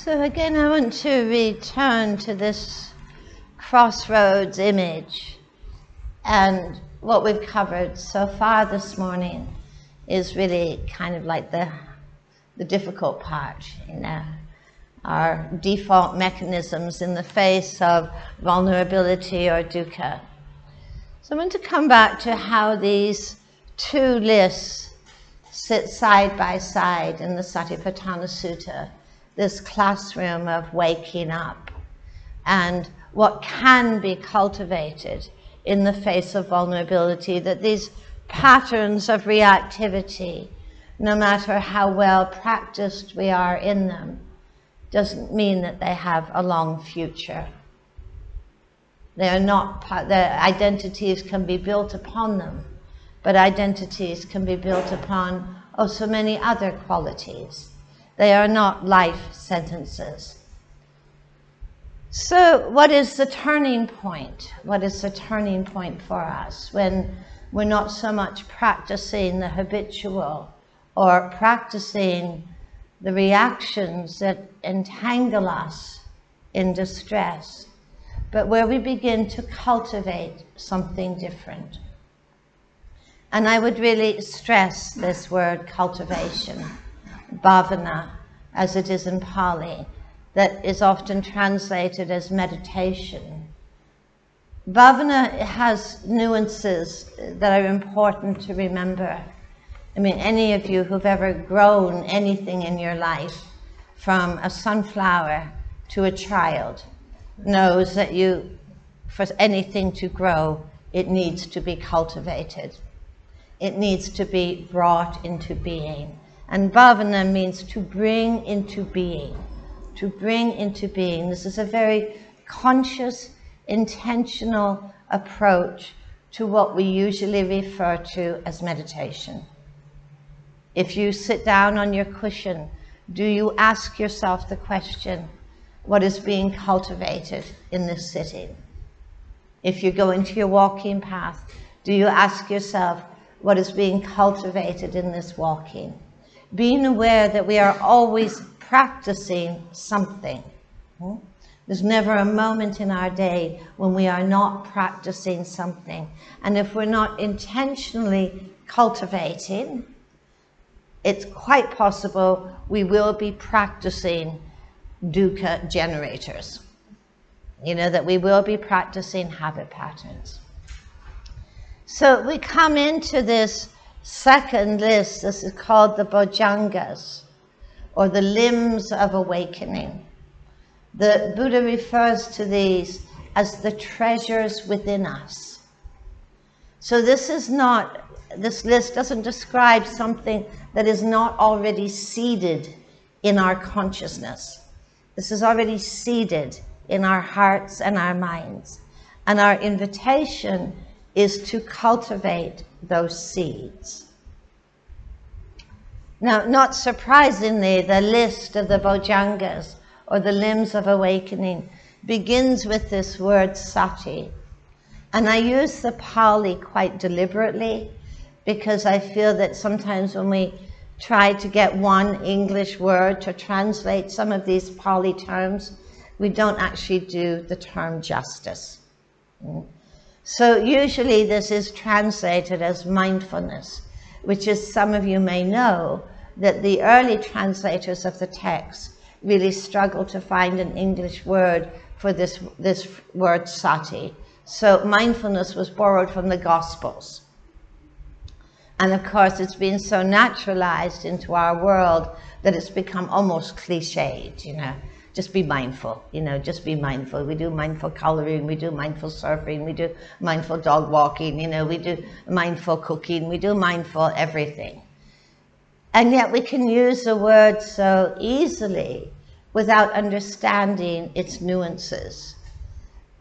So again, I want to return to this crossroads image, and what we've covered so far this morning is really kind of like the difficult part, our default mechanisms in the face of vulnerability or dukkha. So I want to come back to how these two lists sit side by side in the Satipatthana Sutta, this classroom of waking up, and what can be cultivated in the face of vulnerability, that these patterns of reactivity, no matter how well practiced we are in them, doesn't mean that they have a long future. They are not, their identities can be built upon them, but identities can be built upon so many other qualities. They are not life sentences. So what is the turning point? What is the turning point for us when we're not so much practicing the habitual or practicing the reactions that entangle us in distress, but where we begin to cultivate something different? And I would really stress this word cultivation, bhavana, as it is in Pali, that is often translated as meditation. Bhavana has nuances that are important to remember. I mean, any of you who've ever grown anything in your life, from a sunflower to a child, knows that for anything to grow, it needs to be cultivated. It needs to be brought into being. And bhavana means to bring into being. To bring into being. This is a very conscious, intentional approach to what we usually refer to as meditation. If you sit down on your cushion, do you ask yourself the question, what is being cultivated in this sitting? If you go into your walking path, do you ask yourself, what is being cultivated in this walking? Being aware that we are always practicing something. There's never a moment in our day when we are not practicing something. And if we're not intentionally cultivating, it's quite possible we will be practicing dukkha generators. That we will be practicing habit patterns. So we come into this second list. This is called the bojjhangas, or the limbs of awakening. The Buddha refers to these as the treasures within us. So this list doesn't describe something that is not already seeded in our consciousness. This is already seeded in our hearts and our minds. And our invitation is to cultivate those seeds. Now, not surprisingly, the list of the bojjhangas, or the limbs of awakening, begins with this word sati. And I use the Pali quite deliberately, because I feel that sometimes when we try to get one English word to translate some of these Pali terms, we don't actually do the term justice. So usually this is translated as mindfulness, which is, some of you may know, that the early translators of the text really struggled to find an English word for this word sati. So mindfulness was borrowed from the Gospels. And of course, it's been so naturalized into our world that it's become almost cliched, Just be mindful, just be mindful. We do mindful coloring, we do mindful surfing, we do mindful dog walking, we do mindful cooking, we do mindful everything. And yet we can use the word so easily without understanding its nuances.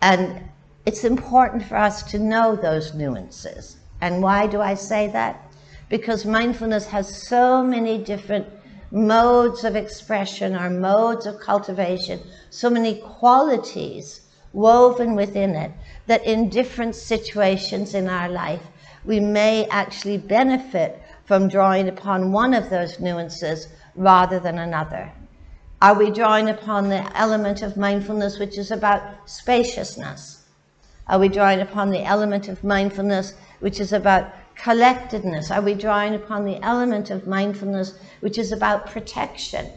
And it's important for us to know those nuances. And why do I say that? Because mindfulness has so many different modes of expression or modes of cultivation, so many qualities woven within it, that in different situations in our life, we may actually benefit from drawing upon one of those nuances rather than another. Are we drawing upon the element of mindfulness which is about spaciousness? Are we drawing upon the element of mindfulness which is about collectedness? Are we drawing upon the element of mindfulness which is about protection?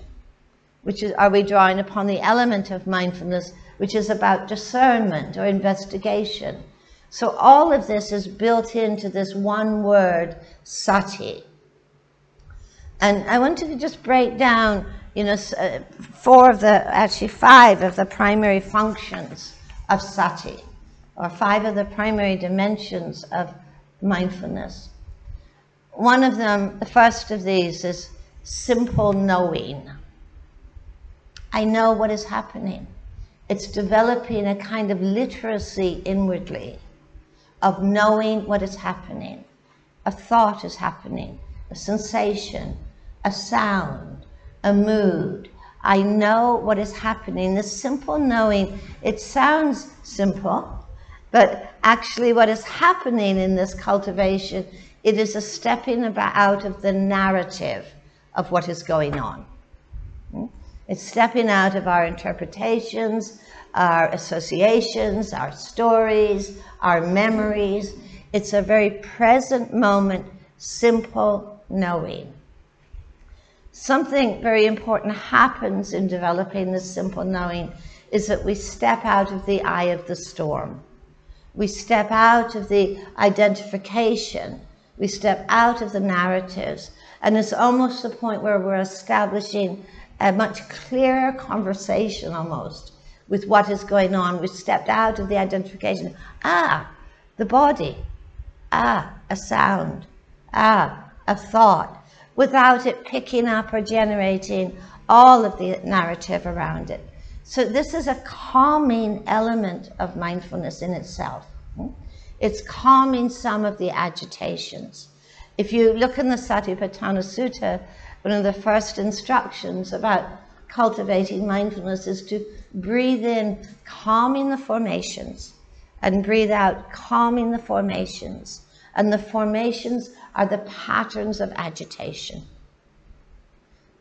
Are we drawing upon the element of mindfulness which is about discernment or investigation? So all of this is built into this one word, sati. And I wanted to just break down, five of the primary functions of sati, or five of the primary dimensions of mindfulness. One of them, the first of these, is simple knowing. I know what is happening. It's developing a kind of literacy inwardly of knowing what is happening. A thought is happening, a sensation, a sound, a mood. I know what is happening. This simple knowing, it sounds simple, but actually what is happening in this cultivation, it is a stepping out of the narrative of what is going on. It's stepping out of our interpretations, our associations, our stories, our memories. It's a very present moment, simple knowing. Something very important happens in developing this simple knowing is that we step out of the eye of the storm. We step out of the identification. We step out of the narratives. And it's almost the point where we're establishing a much clearer conversation almost with what is going on. We've stepped out of the identification. The body. A sound. A thought. Without it picking up or generating all of the narrative around it. So this is a calming element of mindfulness in itself. It's calming some of the agitations. If you look in the Satipatthana Sutta, one of the first instructions about cultivating mindfulness is to breathe in, calming the formations, and breathe out, calming the formations. And the formations are the patterns of agitation.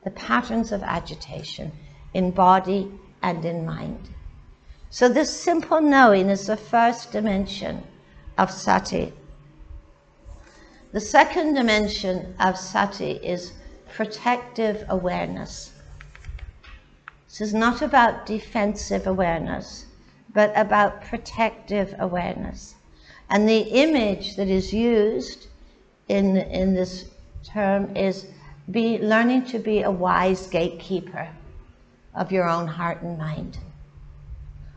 The patterns of agitation in body and in mind. So this simple knowing is the first dimension of sati. The second dimension of sati is protective awareness. This is not about defensive awareness, but about protective awareness. And the image that is used in this term is learning to be a wise gatekeeper of your own heart and mind.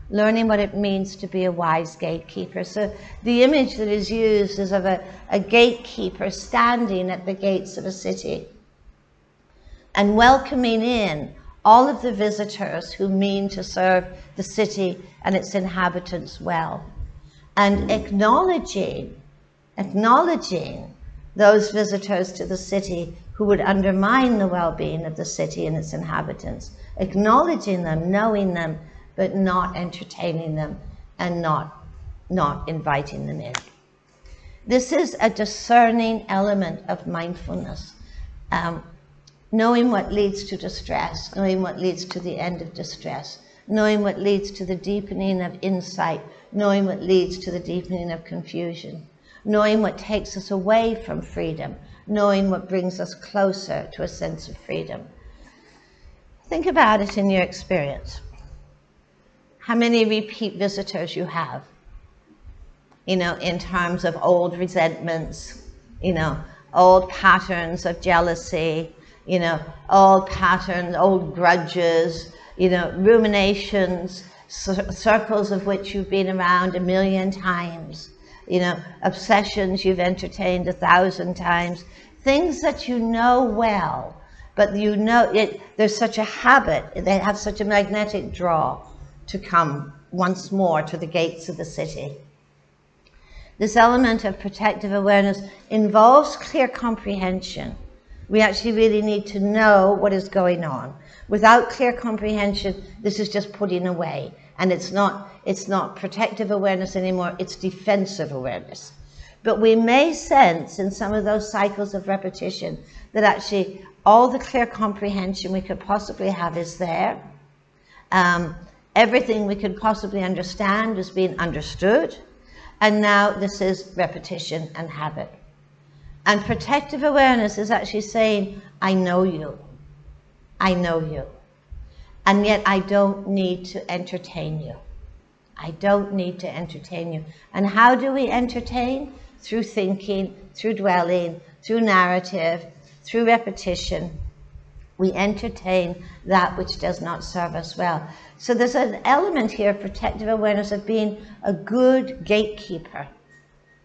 Learning what it means to be a wise gatekeeper. So the image that is used is of a gatekeeper standing at the gates of a city and welcoming in all of the visitors who mean to serve the city and its inhabitants well, and acknowledging those visitors to the city who would undermine the well-being of the city and its inhabitants, acknowledging them, knowing them, but not entertaining them and not inviting them in. This is a discerning element of mindfulness. Knowing what leads to distress, knowing what leads to the end of distress, knowing what leads to the deepening of insight, knowing what leads to the deepening of confusion, knowing what takes us away from freedom, knowing what brings us closer to a sense of freedom. Think about it in your experience. How many repeat visitors you have, in terms of old resentments, old patterns of jealousy, old patterns, old grudges, ruminations, circles of which you've been around 1,000,000 times, obsessions you've entertained 1,000 times, things that you know well, but there's such a habit, they have such a magnetic draw to come once more to the gates of the city. This element of protective awareness involves clear comprehension. We actually really need to know what is going on. Without clear comprehension, this is just putting away. And it's not protective awareness anymore, it's defensive awareness. But we may sense in some of those cycles of repetition that actually all the clear comprehension we could possibly have is there. Everything we could possibly understand is being understood. And now this is repetition and habit. And protective awareness is actually saying, I know you. I know you. And yet I don't need to entertain you. I don't need to entertain you. And how do we entertain? Through thinking, through dwelling, through narrative, through repetition. We entertain that which does not serve us well. So there's an element here of protective awareness of being a good gatekeeper.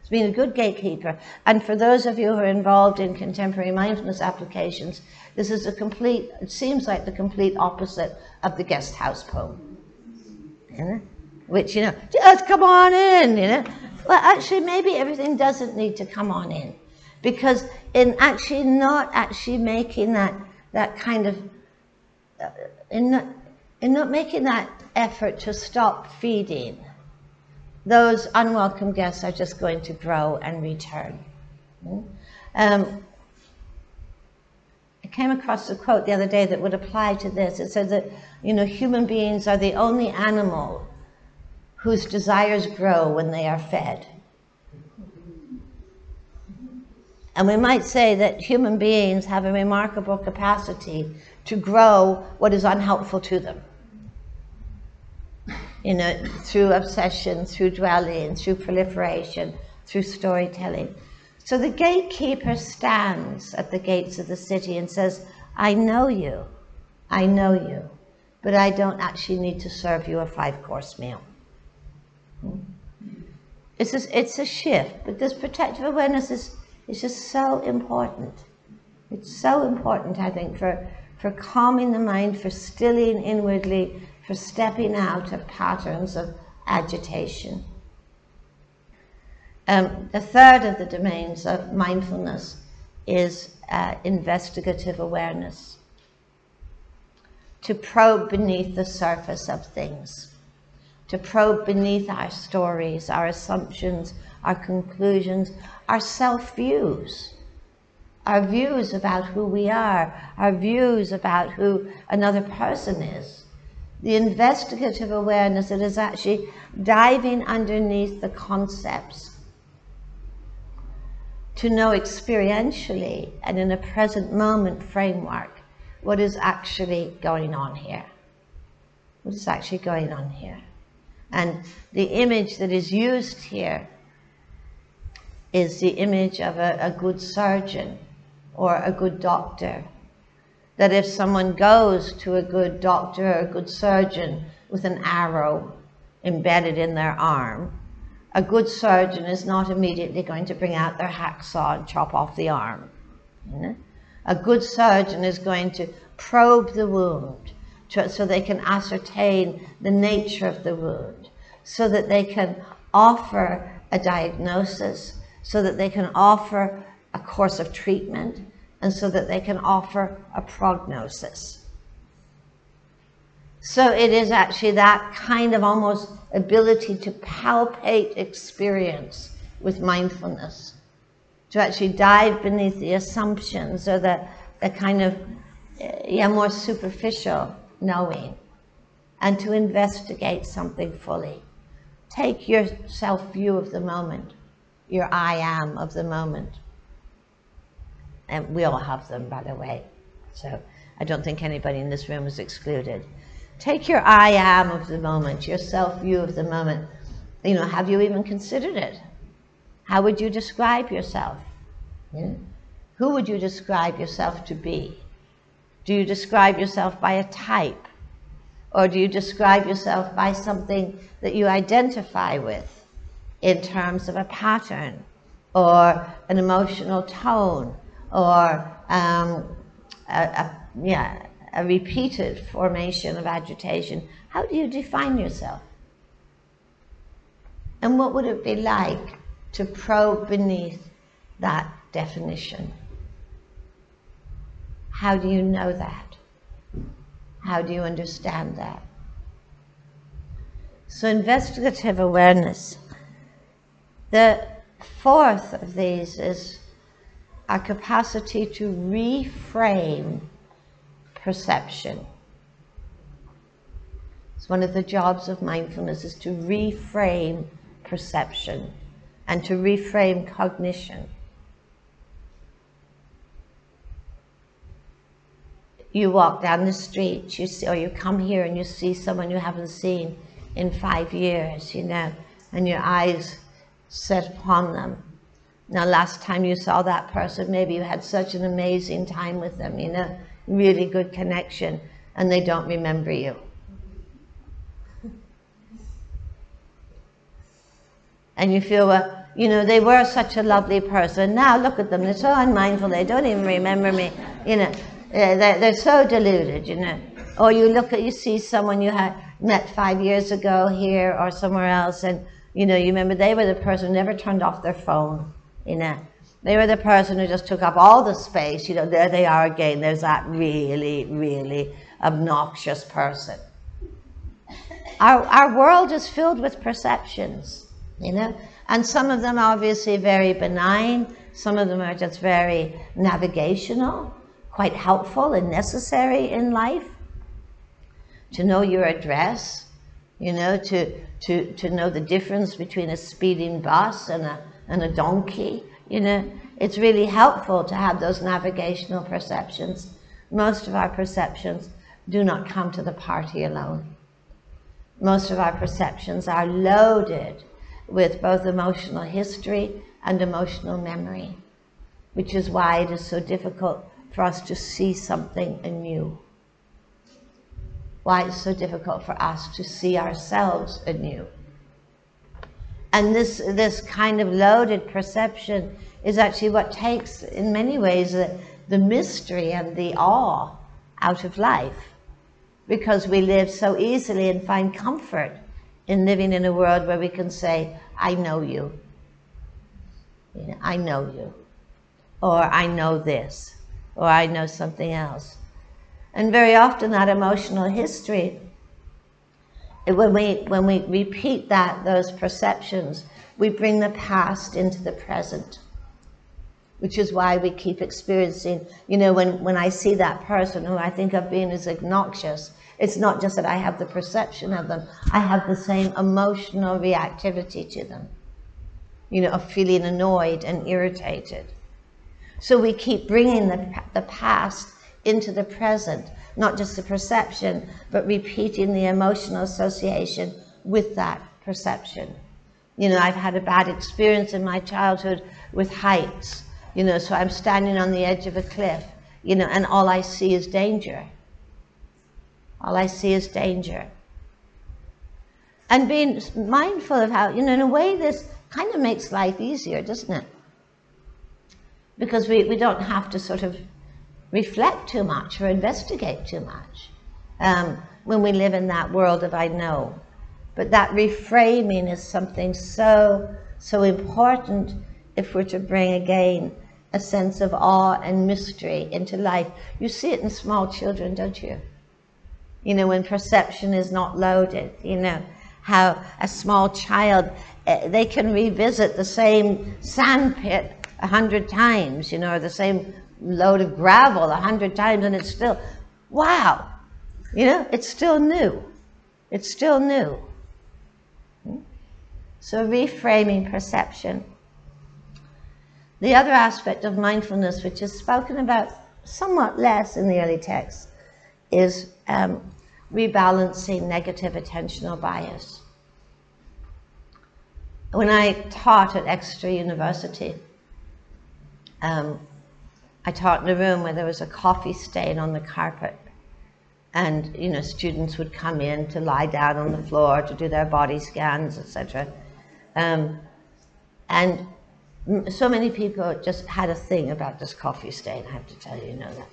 It's being a good gatekeeper. And for those of you who are involved in contemporary mindfulness applications, this is it seems like the complete opposite of the guest house poem. You know? Which, just come on in, Well, actually, maybe everything doesn't need to come on in. Because in actually not actually making that kind of, in not making that effort to stop feeding, those unwelcome guests are just going to grow and return. I came across a quote the other day that would apply to this. It said that, human beings are the only animal whose desires grow when they are fed. And we might say that human beings have a remarkable capacity to grow what is unhelpful to them. Through obsession, through dwelling, through proliferation, through storytelling. So the gatekeeper stands at the gates of the city and says, I know you, but I don't actually need to serve you a 5-course meal. It's a shift, but this protective awareness is just so important. It's so important, I think, for calming the mind, for stilling inwardly, for stepping out of patterns of agitation. The third of the domains of mindfulness is investigative awareness. To probe beneath the surface of things. To probe beneath our stories, our assumptions, our conclusions, our self-views, our views about who we are, our views about who another person is. The investigative awareness that is actually diving underneath the concepts to know experientially and in a present moment framework what is actually going on here. What is actually going on here? And the image that is used here is the image of a good surgeon or a good doctor. That if someone goes to a good doctor or a good surgeon with an arrow embedded in their arm, a good surgeon is not immediately going to bring out their hacksaw and chop off the arm. A good surgeon is going to probe the wound so they can ascertain the nature of the wound, so that they can offer a diagnosis, so that they can offer a course of treatment, and so that they can offer a prognosis. So it is actually that kind of almost ability to palpate experience with mindfulness, to actually dive beneath the assumptions or the kind of more superficial knowing, and to investigate something fully. Take your self-view of the moment, your I am of the moment. And we all have them, by the way, so I don't think anybody in this room is excluded. Take your I am of the moment, your self-view of the moment. Have you even considered it? How would you describe yourself? Who would you describe yourself to be? Do you describe yourself by a type? Or do you describe yourself by something that you identify with in terms of a pattern or an emotional tone or a repeated formation of agitation? How do you define yourself? And what would it be like to probe beneath that definition? How do you know that? How do you understand that? So investigative awareness. The fourth of these is our capacity to reframe perception. It's one of the jobs of mindfulness, is to reframe perception and to reframe cognition. You walk down the street, you see, or you come here and you see someone you haven't seen in 5 years, you know, and your eyes set upon them. Now, last time you saw that person, maybe you had such an amazing time with them, you know, really good connection, and they don't remember you. And you feel, well, you know, they were such a lovely person. Now look at them, they're so unmindful, they don't even remember me, you know. They're so deluded, you know. Or you see someone you had met 5 years ago here or somewhere else, and, you know, you remember they were the person who never turned off their phone, you know. They were the person who just took up all the space, you know, there they are again, there's that really, really obnoxious person. Our world is filled with perceptions, you know, and some of them are obviously very benign, some of them are just very navigational, quite helpful and necessary in life. To know your address, you know, to know the difference between a speeding bus and a donkey, you know. It's really helpful to have those navigational perceptions. Most of our perceptions do not come to the party alone. Most of our perceptions are loaded with both emotional history and emotional memory, which is why it is so difficult for us to see something anew. Why it's so difficult for us to see ourselves anew. And this kind of loaded perception is actually what takes, in many ways, the mystery and the awe out of life. Because we live so easily and find comfort in living in a world where we can say, I know you. You know, I know you. Or I know this. Or I know something else. And very often that emotional history, when we repeat those perceptions, we bring the past into the present. Which is why we keep experiencing, you know, when I see that person who I think of being as obnoxious, it's not just that I have the perception of them, I have the same emotional reactivity to them. You know, of feeling annoyed and irritated. So we keep bringing the past into the present, not just the perception, but repeating the emotional association with that perception. You know, I've had a bad experience in my childhood with heights, you know, so I'm standing on the edge of a cliff, you know, and all I see is danger. All I see is danger. And being mindful of how, you know, in a way this kind of makes life easier, doesn't it? Because we don't have to sort of reflect too much or investigate too much when we live in that world of I know. But that reframing is something so important if we're to bring again a sense of awe and mystery into life. You see it in small children, don't you? You know, when perception is not loaded, you know, how a small child, they can revisit the same sand pit 100 times, you know, or the same load of gravel 100 times, and it's still, wow, you know, it's still new. It's still new. So reframing perception. The other aspect of mindfulness, which is spoken about somewhat less in the early texts, is rebalancing negative attentional bias. When I taught at Exeter University, I taught in a room where there was a coffee stain on the carpet, and you know, students would come in to lie down on the floor to do their body scans, etc. And so many people just had a thing about this coffee stain. I have to tell you, you know that.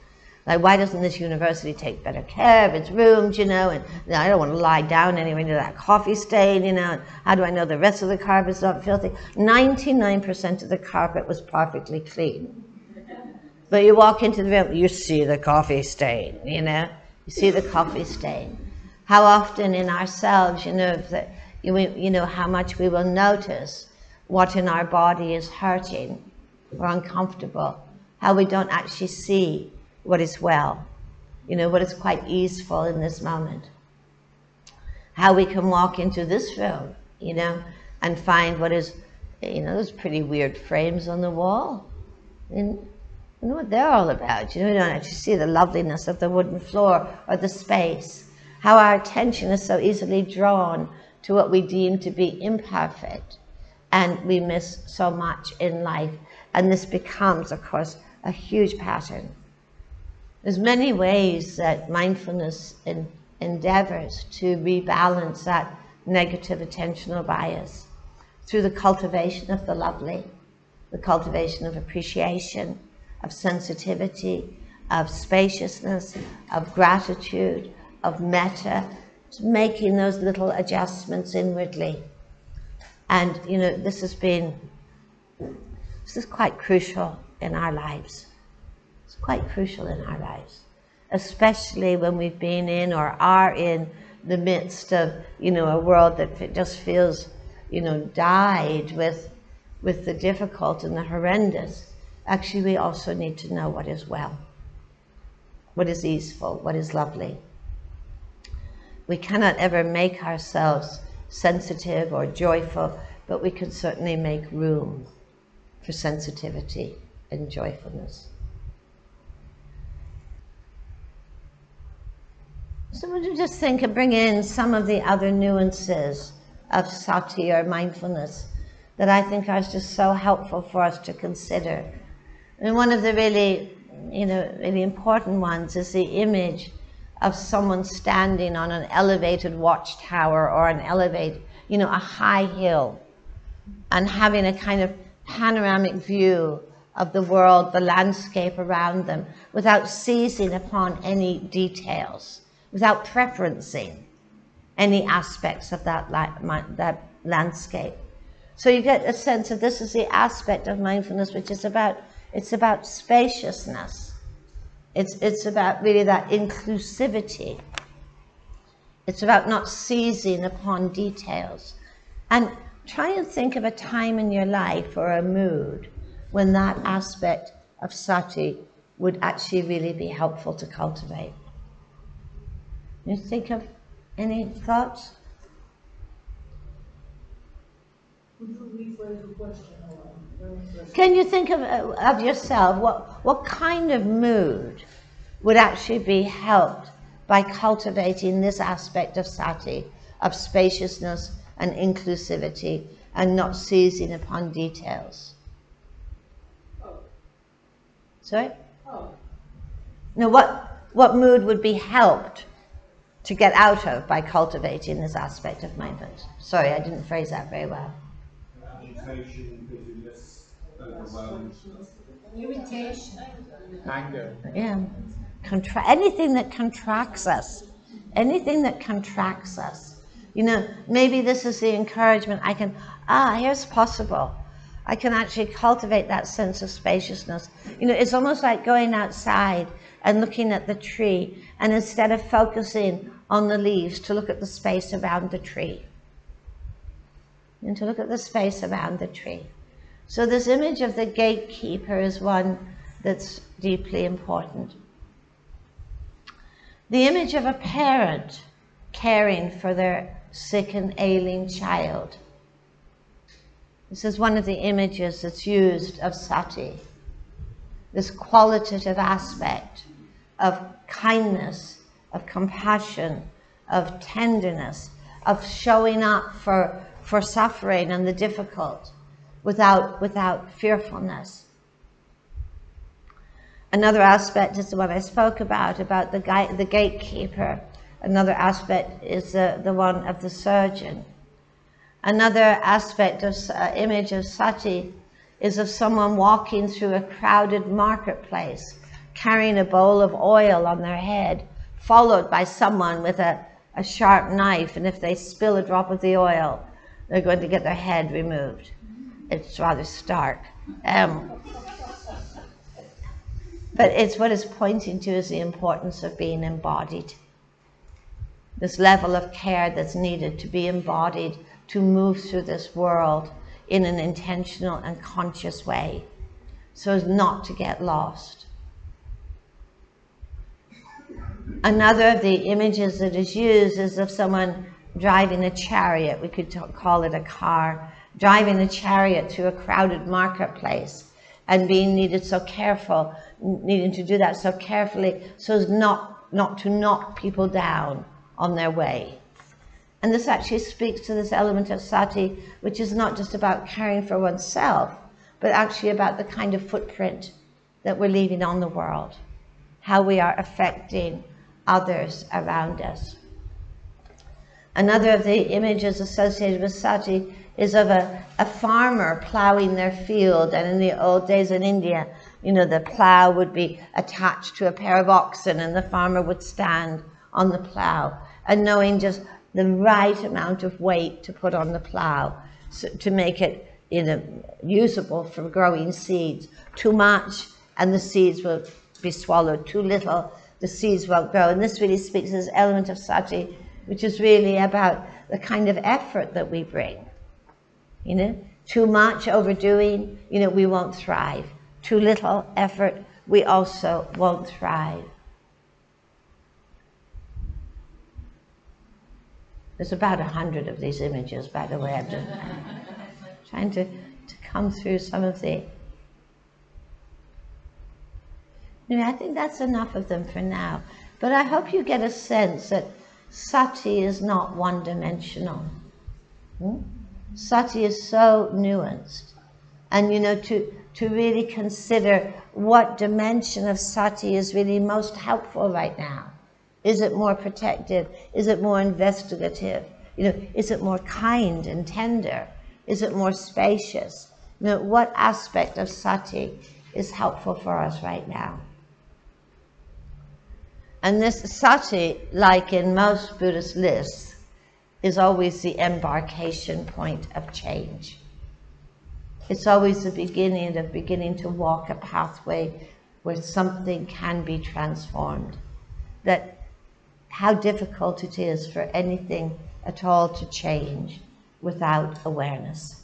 Like, why doesn't this university take better care of its rooms, you know, and you know, I don't want to lie down anywhere near that coffee stain, you know, and how do I know the rest of the carpet's not filthy? 99% of the carpet was perfectly clean. But you walk into the room, you see the coffee stain, you know, you see the coffee stain. How often in ourselves, you know, that you know how much we will notice what in our body is hurting or uncomfortable, how we don't actually see what is well, what is quite easeful in this moment. How we can walk into this room, and find what is, those pretty weird frames on the wall. And you know what they're all about. We don't actually see the loveliness of the wooden floor or the space. How our attention is so easily drawn to what we deem to be imperfect. And we miss so much in life. And this becomes, of course, a huge pattern. There's many ways that mindfulness endeavors to rebalance that negative attentional bias through the cultivation of the lovely, the cultivation of appreciation, of sensitivity, of spaciousness, of gratitude, of metta, making those little adjustments inwardly. And, this is quite crucial in our lives. It's quite crucial in our lives, especially when we've been in or are in the midst of, a world that just feels, dyed with the difficult and the horrendous. Actually, we also need to know what is well, what is easeful, what is lovely. We cannot ever make ourselves sensitive or joyful, but we can certainly make room for sensitivity and joyfulness. So would you just think and bring in some of the other nuances of sati or mindfulness that I think are just so helpful for us to consider. And one of the really important ones is the image of someone standing on an elevated watchtower or an a high hill, and having a kind of panoramic view of the world, the landscape around them, without seizing upon any details, without preferencing any aspects of that landscape. So you get a sense of this is the aspect of mindfulness which is about spaciousness. It's about really that inclusivity. It's about not seizing upon details. And try and think of a time in your life or a mood when that aspect of sati would actually really be helpful to cultivate. You think of any thoughts? Would you rephrase the question? Can you think of yourself, what kind of mood would actually be helped by cultivating this aspect of sati, of spaciousness and inclusivity, and not seizing upon details? Oh. Sorry? Oh. No, what mood would be helped to get out of by cultivating this aspect of mindfulness? Sorry, I didn't phrase that very well. Agitation, busyness, overwhelm. Irritation. Anger. Yeah. Anything that contracts us. Anything that contracts us. Maybe this is the encouragement. Here's possible. I can actually cultivate that sense of spaciousness. It's almost like going outside and looking at the tree, and instead of focusing on the leaves, to look at the space around the tree. And to look at the space around the tree. So this image of the gatekeeper is one that's deeply important. The image of a parent caring for their sick and ailing child. This is one of the images that's used of sati. This qualitative aspect of kindness, of compassion, of tenderness, of showing up for suffering and the difficult without fearfulness. Another aspect is the one I spoke about the gatekeeper. Another aspect is the one of the surgeon. Another aspect of image of sati is of someone walking through a crowded marketplace, carrying a bowl of oil on their head, followed by someone with a sharp knife, and if they spill a drop of the oil, they're going to get their head removed. It's rather stark. But it's what it's pointing to is the importance of being embodied. This level of care that's needed to be embodied, to move through this world in an intentional and conscious way, so as not to get lost. Another of the images that is used is of someone driving a chariot. We could call it a car, driving a chariot through a crowded marketplace and needing to do that so carefully so as not to knock people down on their way. And this actually speaks to this element of sati, which is not just about caring for oneself, but actually about the kind of footprint that we're leaving on the world, how we are affecting others around us. Another of the images associated with sati is of a farmer plowing their field. And in the old days in India, the plow would be attached to a pair of oxen and the farmer would stand on the plow, and knowing just the right amount of weight to put on the plow to make it usable for growing seeds. Too much and the seeds will be swallowed. Too little, the seeds won't grow. And this really speaks to this element of sati, which is really about the kind of effort that we bring. Too much, overdoing, we won't thrive. Too little effort, we also won't thrive. There's about 100 of these images, by the way. I'm just trying to come through some of the... I think that's enough of them for now. But I hope you get a sense that sati is not one-dimensional. Sati is so nuanced. And, to really consider what dimension of sati is really most helpful right now. Is it more protective? Is it more investigative? Is it more kind and tender? Is it more spacious? What aspect of sati is helpful for us right now? And this sati, like in most Buddhist lists, is always the embarkation point of change. It's always the beginning to walk a pathway where something can be transformed. That how difficult it is for anything at all to change without awareness,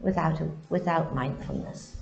without mindfulness.